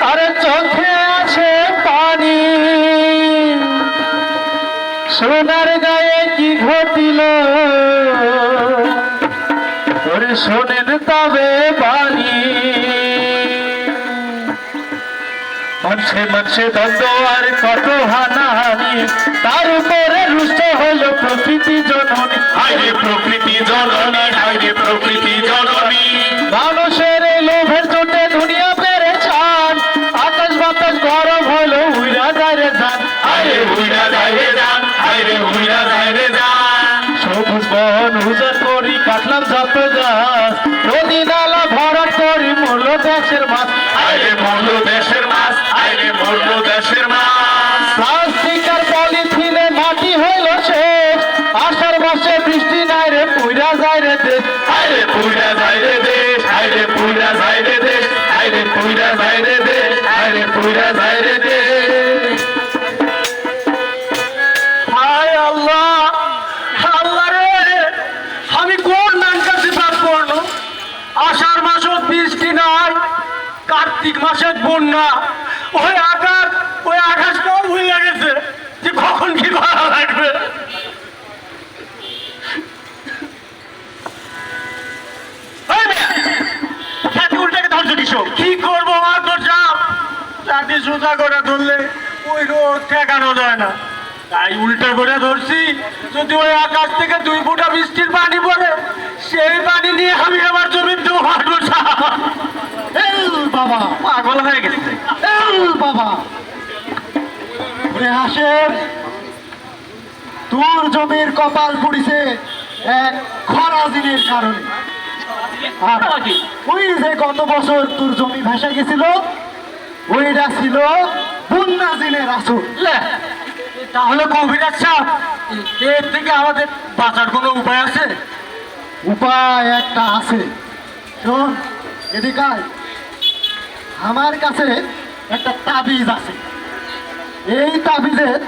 আরে চোখে আছে পানি, সোনার গায়ে কি ঘটিল, ওরে শোনেন তবে বাণী। মানুষে মানুষে দ্বন্দ্ব আর কত হানাহানি, তার উপরে রুষ্ট হলো প্রকৃতি জননী। হায়রে প্রকৃতি জননী, হায়রে প্রকৃতি জননী। মানুষের এই লোভের চোটে দুনিয়া পেরে ছান, আকাশ বাতাস গরম হলো উইরা যায় রে জান। হায়রে উইরা যায় রে জান, হায়রে উইরা যায় রে জান। সবুজ বন উজাড় করি কাটলাম যত গাছ, নদী নালা ভরাট করি মূল্য দেশের মাছ। হায়রে মূল্য দেশের মাছ, হায়রে মূল্য দেশের মাছ। প্লাস্টিক আর পলিথিনে মাটি হইল শেষ, আষাঢ় মাসে বৃষ্টি নাই রে পুইরা যায় রে দেশ। হায়রে পুইরা যায় রে দেশ, হায়রে পুইরা যায় রে দেশ, হায়রে পুইরা যায় রে দেশ, হায়রে পুইরা যায় রে দেশ। হায় আল্লাহ, আল্লাহ রে, আমি কোন নানকাশি পাপ করলো? আষাঢ় মাসে বৃষ্টি নাই, কার্তিক মাসে বন্যা, ওই আকাশটাও ভুলে গেছে যে কখন কি করা লাগবে। উল্টাকে ধরছো কিসব? কি করবো মাত্র চাপ, চাকরি সোজা করে ধরলে ওই রোদ ঠেকানো যায় না, তাই উল্টা করে ধরছি। যদি ওই আকাশ থেকে 2 ফুটা বৃষ্টির পানি পড়ে, সেই পানি নিয়ে আমি আমার জমিতে হাঁটবো। বাবা পাগল হয়ে গেছে বাবা। হাসেম, তোর জমির কপাল পুড়িছে এক খরাজিনের কারণে। আর ওই যে গত বছর তোর জমি ভেসে গেছিল, ওইটা ছিল বন্যা জিনের আসল। তাহলে কবিরাজ সাহেব, এর থেকে আমাদের বাঁচার কোনো উপায় আছে? উপায় একটা আছে, শোন এদিকে আয়। আমার কাছে একটা তাবিজ আছে। এই তাবিজের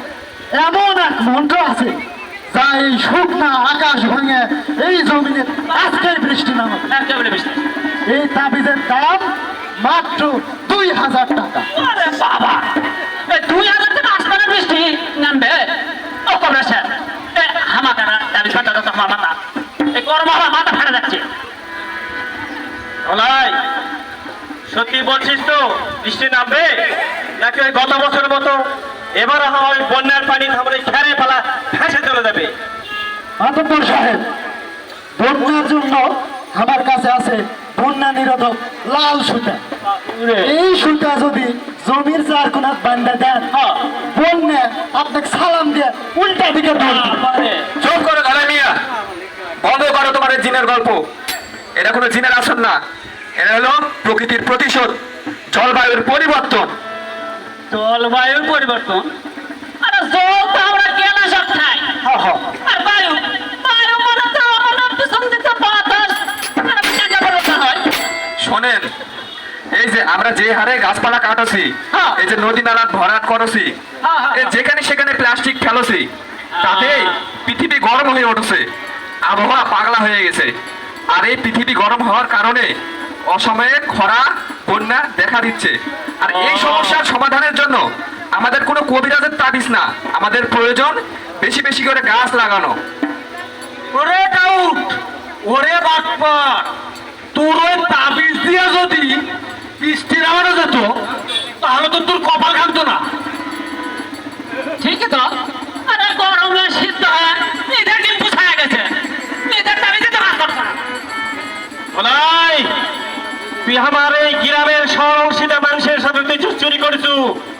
এমন এক মন্ত্র আছে যা এই শুকনা আকাশ ভেঙে এই জমিনে আজকেই বৃষ্টি নামাবে। এই তাবিজের দাম মাত্র 2000 টাকা। বাবা, 2000 টাকা আসমানে বৃষ্টি নামবে? ও কমরা স্যার, হামাকারা দাবি ছাড়া তো আমার মাথা, এই গরম আমার মাথা ফাটা যাচ্ছে। ওলাই, সত্যি বলছিস তো বৃষ্টি নামবে, নাকি ওই গত বছরের মতো এবার ওই বন্যার পানি আমাদের খেরে ফেলা ভেসে চলে যাবে? মাতব্বর সাহেব, বন্যার জন্য আমার কাছে আছে বন্যা নিরোধক লাল সুতা। এই সুতা যদি জমির 4 কোণাত বান্ধা দেন, বন্যা আপনাকে সালাম দিয়ে উল্টা দিকে দৌড়বে। চুপ করো ধরে মিয়া, বন্ধ করো তোমার এই জিনের গল্প। এটা কোনো জিনের আসন না, এটা হলো প্রকৃতির প্রতিশোধ, জলবায়ুর পরিবর্তন। জলবায়ুর পরিবর্তন? আরে জল তো আমরা কেনা সব খাই, আর বায়ু, বায়ু মানে তো আমাদের পিছন দিকে বাতাস, আর কেনা বলতে হয়। শোনেন, এই যে আমরা যে হারে গাছপালা কাটাছি, এই যে নদী নালা ভরাট করছি, যেখানে সেখানে প্লাস্টিক ফেলছি, তাতে পৃথিবী গরম হয়ে উঠছে, আবহাওয়া পাগলা হয়ে গেছে। আর এই পৃথিবী গরম হওয়ার কারণে অসময়ে খরা বন্যা দেখা দিচ্ছে। আর এই সমস্যার সমাধানের জন্য আমাদের কোনো কবিরাজের তাবিজ না, আমাদের প্রয়োজন বেশি বেশি করে গাছ লাগানো। ওরে ডাউট, ওরে বাটপার, তোর ওই তাবিজ দিয়ে যদি বৃষ্টি নামানো যেত, তাহলে তো তোর কপাল খামতো না। ঠিকই তো, আরে গরমে শীত হয়, এদের ডিম পুষায় গেছে, এদের তাবিজে তো হাত করছে না। ওলাই, তুই আমার এই গ্রামের সহসিতা মানুষের সাথে তুই চুরি করেছু।